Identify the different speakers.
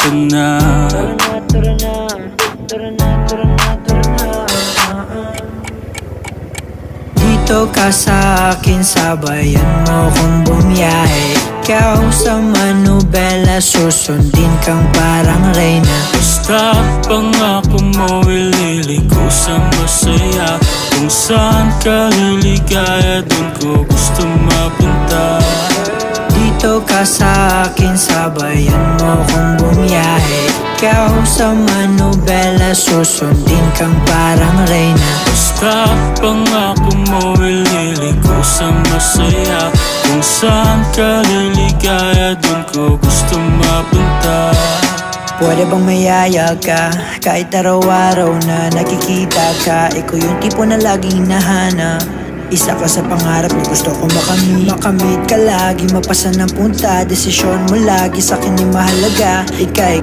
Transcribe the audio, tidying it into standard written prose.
Speaker 1: ka na.
Speaker 2: Tara na, tara na, tara na, tara na, tara na.
Speaker 3: Dito ka sa akin, sabayan mo kong bumiyahe. Ikaw sa manubela, susundin kang parang reyna.
Speaker 1: Basta pangako mo, ililiko sa masaya. Kung saan ka liligaya, dun ko gusto mapunta.
Speaker 3: Dito ka sa akin, sabayan mo kong bumiyahe. Ikaw sa manubela, susundin kang parang reyna.
Speaker 1: Basta pangako mo, ililiko sa masaya. Kung saan ka liligaya, dun ko gusto mapunta.
Speaker 3: Pwede bang mayaya ka? Kahit araw-araw na nakikita ka, ikaw yung tipo na laging hinahanap. Isa ka sa pangarap na gusto kong makamit ka lagi. Mapasa ng punta, desisyon mo lagi sa akin yung mahalaga. Ika'y